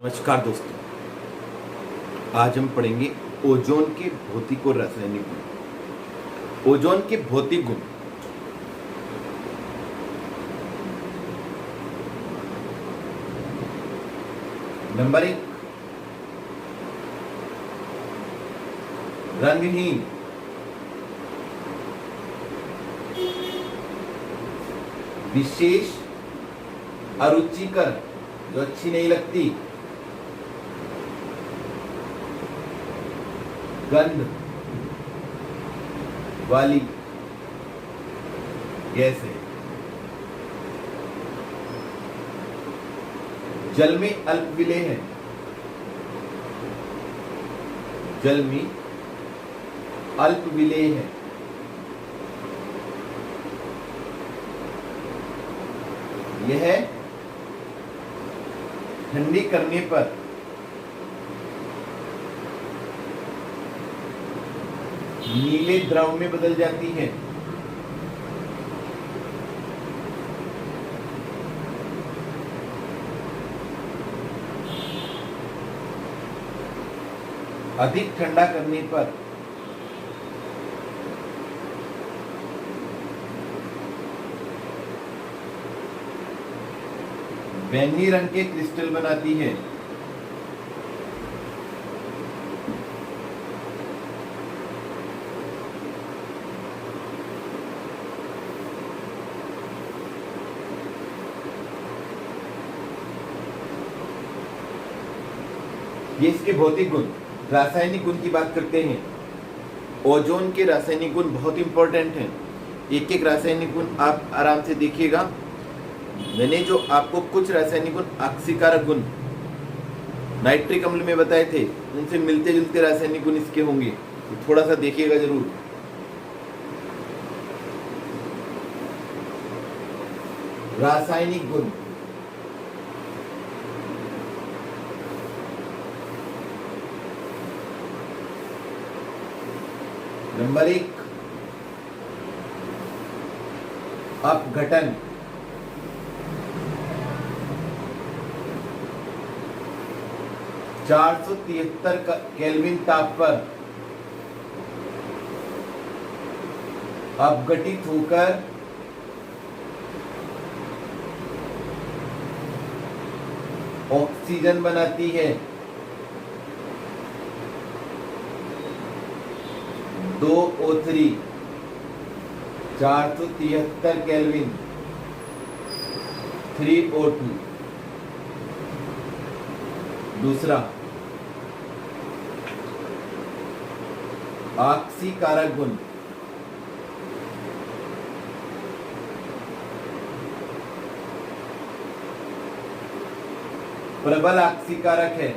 नमस्कार दोस्तों, आज हम पढ़ेंगे ओजोन के भौतिक और रासायनिक गुण। ओजोन के भौतिक गुण। नंबर 1, रंगहीन। विशेष अरुचिकर, जो अच्छी नहीं लगती। गंध वाली गैस है। जल में अल्प विलेय है। जल में अल्प विलेय है। यह ठंडी करने पर नीले द्रव में बदल जाती है। अधिक ठंडा करने पर बैंगनी रंग के क्रिस्टल बनाती है। ये इसके भौतिक गुण। रासायनिक गुण की बात करते हैं। ओजोन के रासायनिक गुण बहुत इंपॉर्टेंट हैं। एक एक रासायनिक गुण आप आराम से देखिएगा। मैंने जो आपको कुछ रासायनिक गुण, ऑक्सीकारक गुण नाइट्रिक अम्ल में बताए थे, उनसे मिलते जुलते रासायनिक गुण इसके होंगे, तो थोड़ा सा देखिएगा जरूर। रासायनिक गुण। नंबर 1, अपघटन। चार सौ 473 केल्विन ताप पर अपघटित होकर ऑक्सीजन बनाती है। 2O3, 473 kelvin, 3O2। दूसरा, ऑक्सीकारक गुण। प्रबल ऑक्सीकारक है।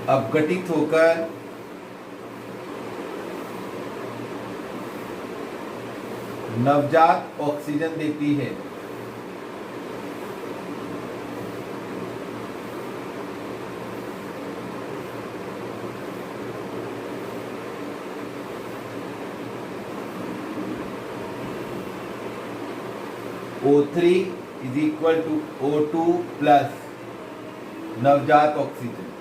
अपघटित होकर नवजात ऑक्सीजन देती है। O3 is equal to O2 plus नवजात ऑक्सीजन।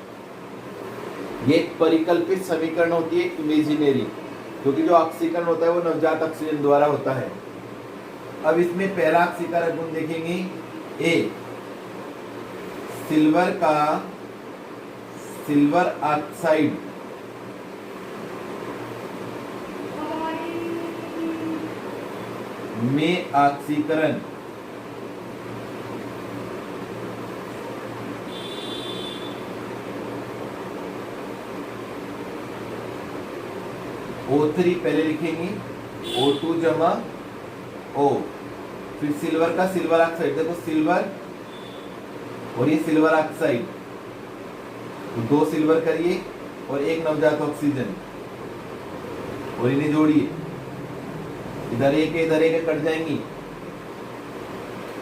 ये एक परिकल्पित समीकरण होती है, इमेजिनरी, क्योंकि जो ऑक्सीकरण होता है वो नवजात ऑक्सीजन द्वारा होता है। अब इसमें पहला ऑक्सीकारक गुण देखेंगे, ए, सिल्वर ऑक्साइड में ऑक्सीकरण। O3 पहले लिखेंगे, O2 जमा O, फिर सिल्वर का सिल्वर ऑक्साइड। देखो सिल्वर और ये सिल्वर ऑक्साइड, तो 2 सिल्वर करिए और 1 नवजात ऑक्सीजन, और इन्हें जोड़िए। इधर एक कट जाएंगी,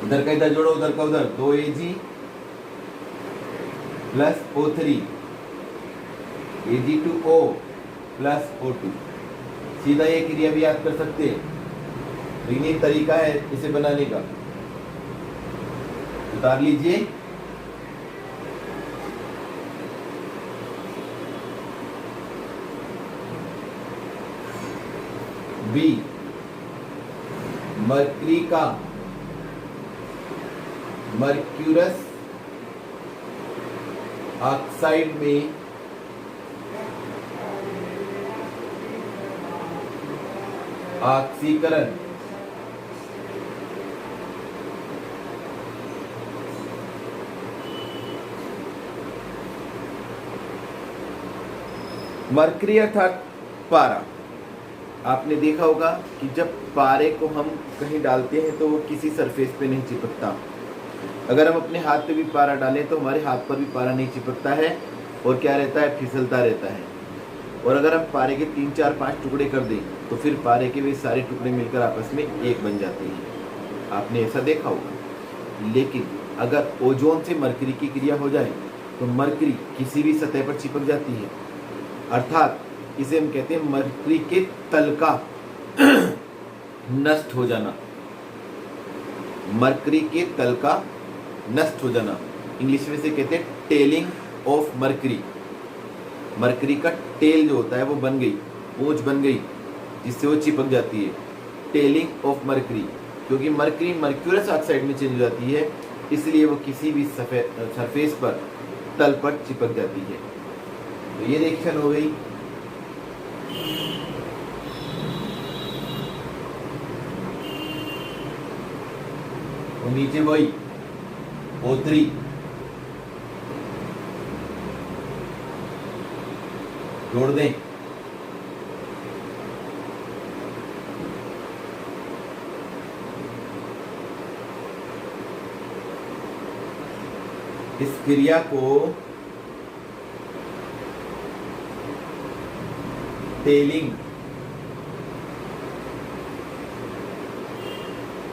इधर का इधर जोड़ो, उधर का उधर, 2Ag plus O3 Ag2O plus O2 सीधा ये क्रिया भी याद कर सकते हैं, लेकिन एक तरीका है इसे बनाने का। उतार लीजिए। बी, मरकरी का मर्क्यूरस ऑक्साइड में ऑक्सीकरण मरकरी अर्थात पारा। आपने देखा होगा कि जब पारे को हम कहीं डालते हैं तो वो किसी सरफेस पे नहीं चिपकता। अगर हम अपने हाथ पे भी पारा डालें तो हमारे हाथ पर भी पारा नहीं चिपकता है और क्या रहता है, फिसलता रहता है। और अगर हम पारे के 3, 4, 5 टुकड़े कर दें तो फिर पारे के वे सारे टुकड़े मिलकर आपस में एक बन जाते हैं। आपने ऐसा देखा होगा। लेकिन अगर ओजोन से मरकरी की क्रिया हो जाए तो मरकरी किसी भी सतह पर चिपक जाती है, अर्थात इसे हम कहते हैं मरकरी के तल का नष्ट हो जाना। मरकरी के तल का नष्ट हो जाना, इंग्लिश में से कहते हैं टेलिंग ऑफ मरकरी। मरकरी का टेल जो होता है वो बन गई, पूंछ बन गई, जिससे वो चिपक जाती है। टेलिंग ऑफ मरकरी, क्योंकि मरकरी मर्क्यूरस ऑक्साइड में चेंज हो जाती है, इसलिए वो किसी भी सरफेस पर, तल पर चिपक जाती है। तो ये रिएक्शन हो गई। और नीचे वही O3 जोड़ दें। इस क्रिया को टेलिंग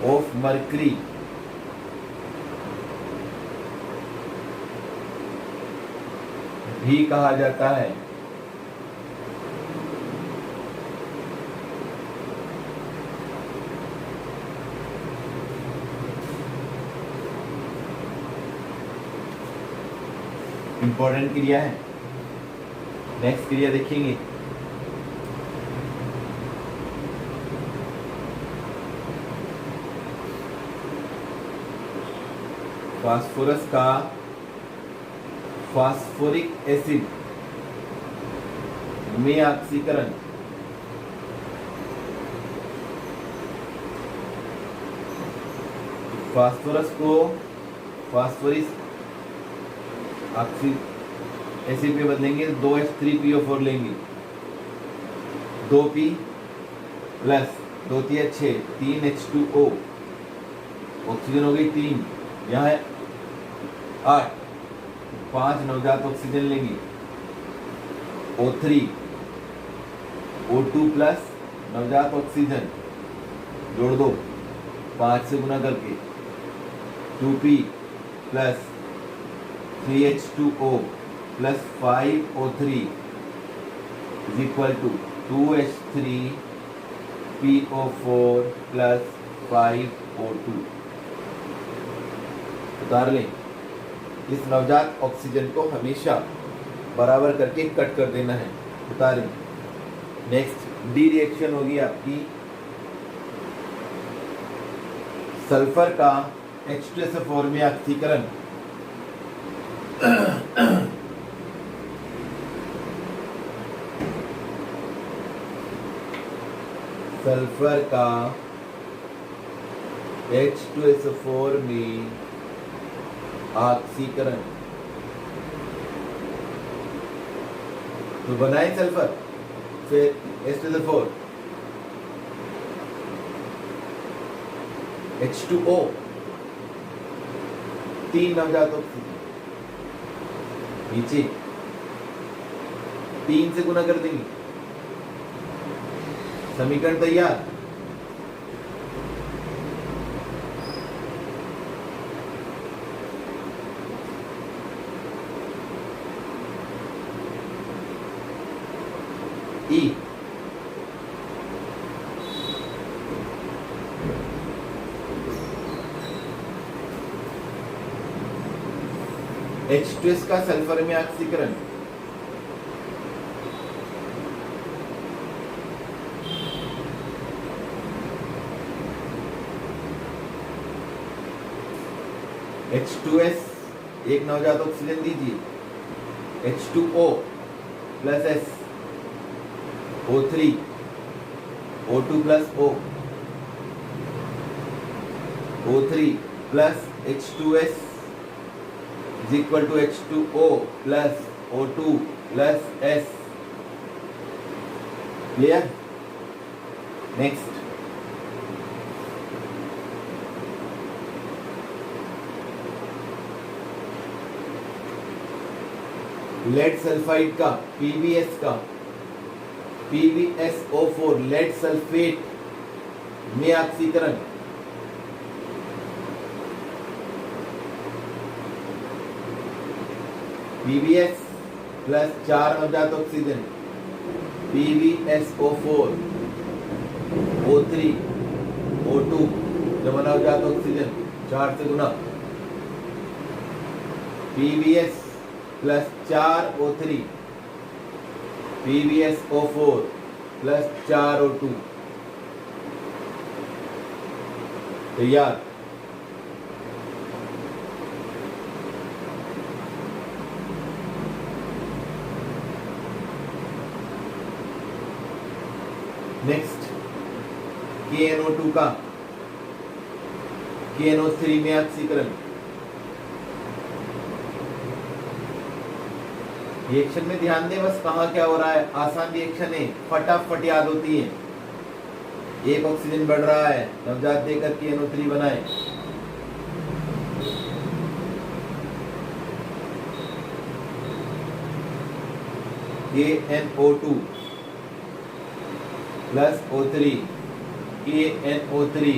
ऑफ मरकरी भी कहा जाता है। इंपॉर्टेंट क्रिया है। नेक्स्ट क्रिया देखेंगे। फास्फोरस का फास्फोरिक एसिड में ऑक्सीकरण फास्फोरस को फास्फोरिक एसिड में बदलेंगे, 2H3PO4 लेंगे, 2P प्लस 2 3 6 3H2O, ऑक्सीजन हो गई 3, यहाँ है 8, 5 नवजात ऑक्सीजन लेंगे, O3 O2 प्लस नवजात ऑक्सीजन जोड़ दो 5 से गुना करके, 2P plus 3H2O plus 5O3 is equal to 2H3PO4 plus 5O2। उतार लें। इस नवजात ऑक्सीजन को हमेशा बराबर करके कट कर देना है। उतारें। नेक्स्ट डी रिएक्शन होगी आपकी सल्फर का H2SO4 में ऑक्सीकरण सल्फर का H2SO4 में ऑक्सीकरण, तो बनाए सल्फर, फिर H2SO4 H2O, 3 नवजात ऑक्सीजन नीचे 3 से गुना कर देंगे, समीकरण तैयार। E H2S का सल्फर में ऑक्सीकरण, H2S एक नवजात ऑक्सीजन दीजिए, H2O plus S, O3, O2 plus O, O3 plus H2S is equal to H2O plus O2 plus S. Clear? Next. Lead sulphide का, PbS का, PbSO4 लेड सल्फेट में ऑक्सीकरण, PbS प्लस 4 नवजात ऑक्सीजन, PbSO4, O3, O2 जब नवजात oxygen 4 से गुना, PbS plus 4 O3, PbSO4 plus 4 O2, तैयार। Next KNO2 का KNO3 में ऑक्सीकरण, रिएक्शन में ध्यान दें बस कहाँ क्या हो रहा है, आसान रिएक्शन है, फटाफट याद होती है। एक ऑक्सीजन बढ़ रहा है, नवजात देकर KNO3 बनाए, KNO2 plus O3, KNO3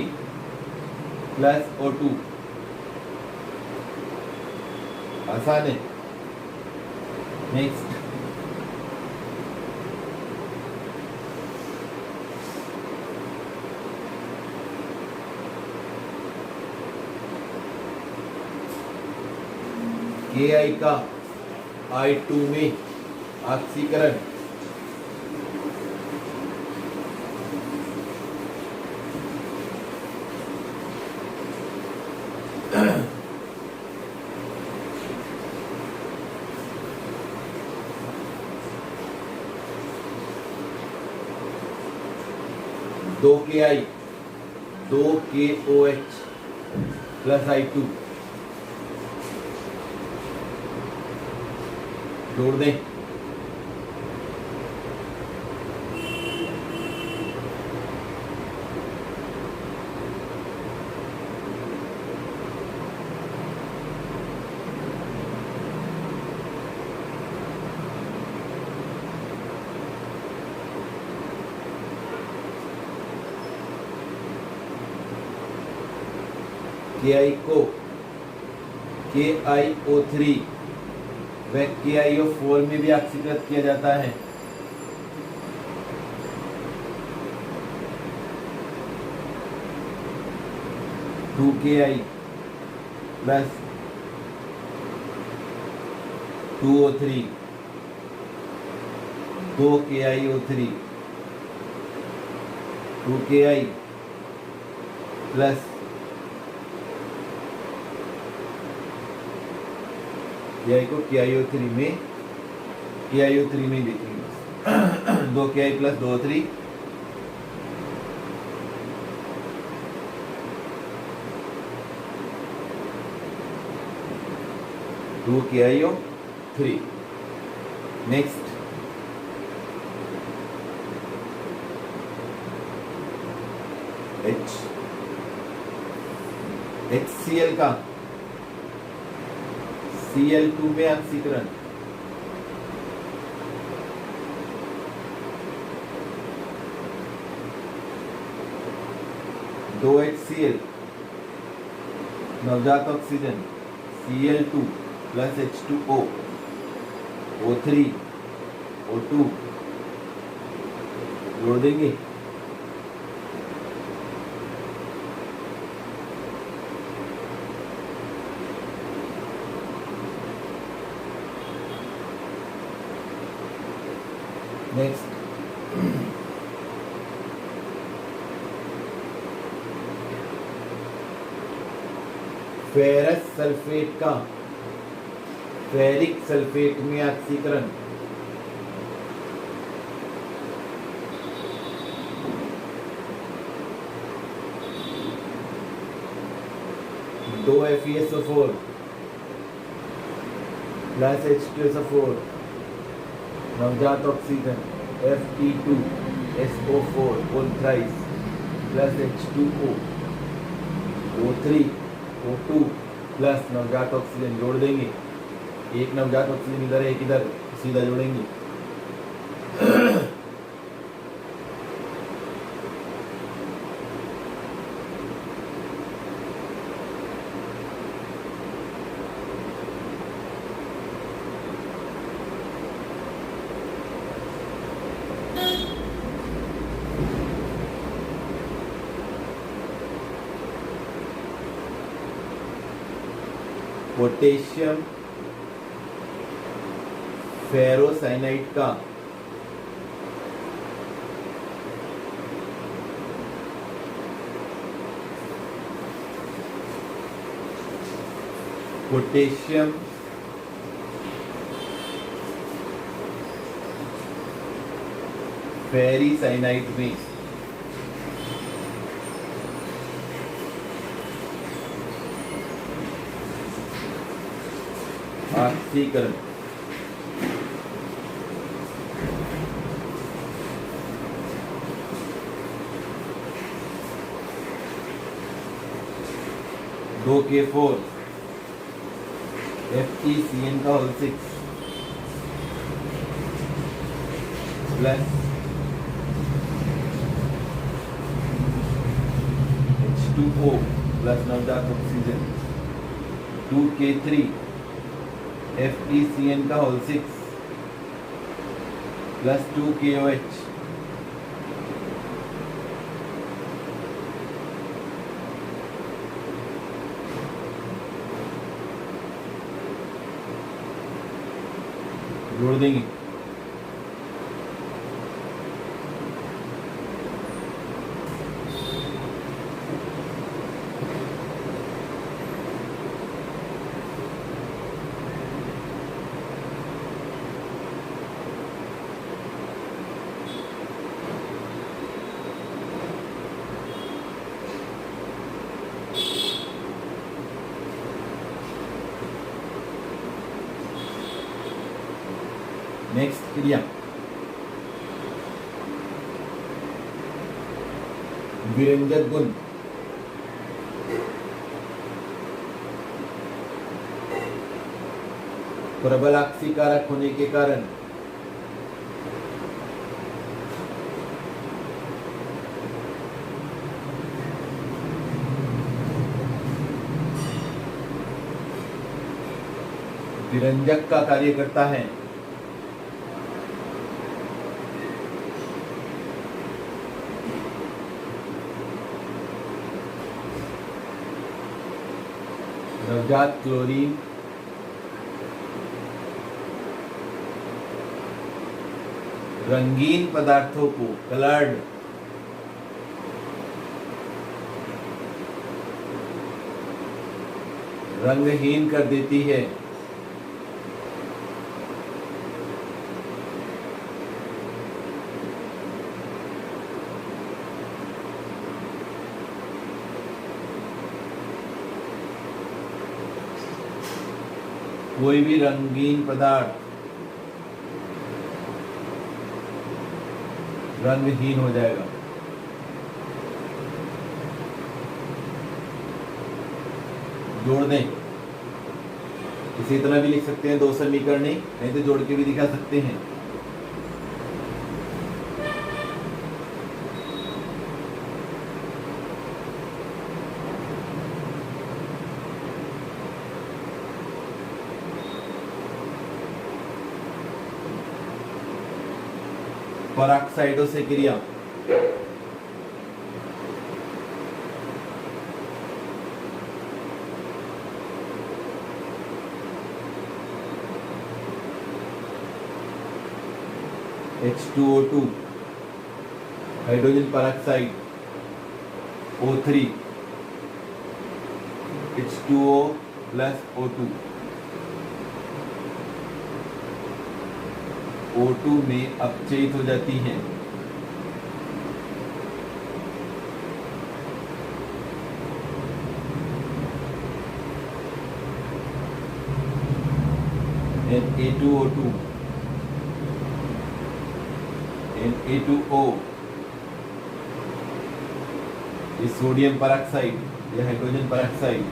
plus O2, आसान है। नेक्स्ट KI का I2 में ऑक्सीकरण, दो KI, 2 KOH प्लस I2 जोड़ दें, KI को KiO3 व KiO4 में भी ऑक्सीकृत किया जाता है। Two KI plus 2O3, 2 KiO3, 2 KI plus KI को KiO3 में देखेंगे, 2 KI plus 2O3, two KiO3। Next HCl का Cl2 में ऑक्सीकरण, दो HCl नवजात oxygen, Cl2 plus H2O, O3, O2 जोड़ देंगे, नेक्स्ट, फेरस सल्फेट का फेरिक सल्फेट में ऑक्सीकरण दो FeSO4 प्लस H2SO4 नवजात oxygen Fe2SO4 thrice plus H2O O3 O2 plus नवजात ऑक्सीजन जोड़ देंगे, एक नवजात ऑक्सीजन इधर एक इधर, सीधा जोड़ेंगे। पोटेशियम फेरोसाइनाइड का पोटेशियम फेरीसाइनाइड में ऑक्सीकरण दो K4 FeCN का होल 6 प्लस H2O प्लस नवजात ऑक्सीजन 2K3 FeCN का होल 6 प्लस 2KOH जोड़ देंगे। नेक्स्ट क्रिया विरंजक गुण प्रबल ऑक्सीकारक होने के कारण विरंजक का कार्य करता है। नवजात क्लोरीन रंगीन पदार्थों को कलर्ड रंगहीन कर देती है। कोई भी रंगीन पदार्थ रंगहीन हो जाएगा। जोड़ दें, इसी तरह भी लिख सकते हैं, दो समीकरण नहीं तो जोड़ के भी दिखा सकते हैं। पराक्साइडों से क्रिया H2O2, hydrogen peroxide O3, H2O plus O2, O2 में अपचयित हो जाती हैं। Na2O2, Na2O, ये सोडियम पेरोक्साइड या हाइड्रोजन पेरोक्साइड,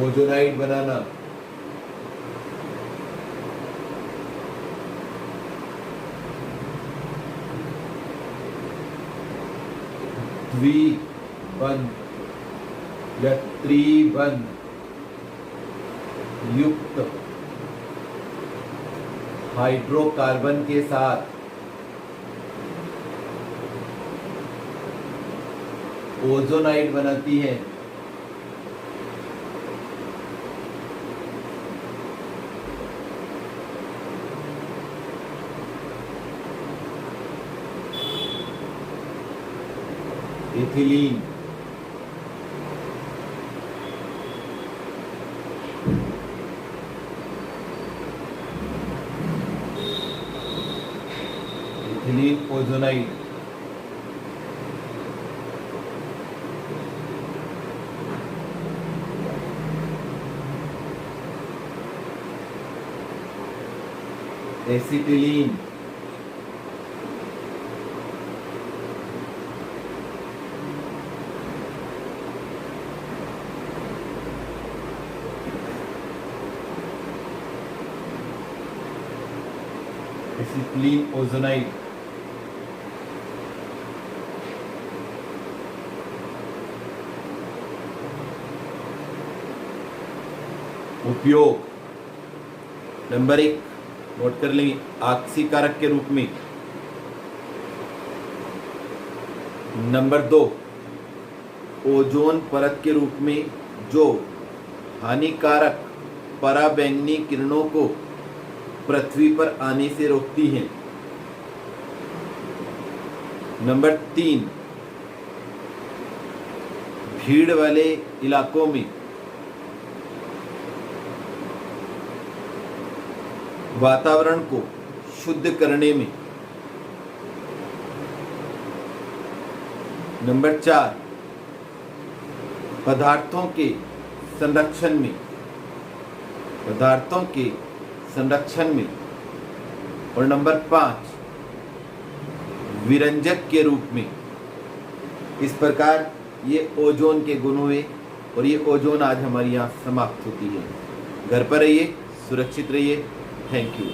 ओजोनाइड बनाना, द्विबंध या त्रिबंध युक्त हाइड्रोकार्बन के साथ ओजोनाइड बनाती है। Ethylene, ethylene ozonide, acetylene, acetylene ozonide, उपयोग नंबर 1 नोट कर लेंगे, ऑक्सीकारक के रूप में। नंबर 2, ओजोन परत के रूप में जो हानिकारक पराबैंगनी किरणों को पृथ्वी पर आने से रोकती हैं। नंबर 3, भीड़ वाले इलाकों में वातावरण को शुद्ध करने में। नंबर 4, पदार्थों के संरक्षण में, पदार्थों के संरक्षण में। और नंबर 5, विरंजक के रूप में। इस प्रकार ये ओजोन के गुण हुए और ये ओजोन आज हमारी यहाँ समाप्त होती है। घर पर रहिए, सुरक्षित रहिए। Thank you.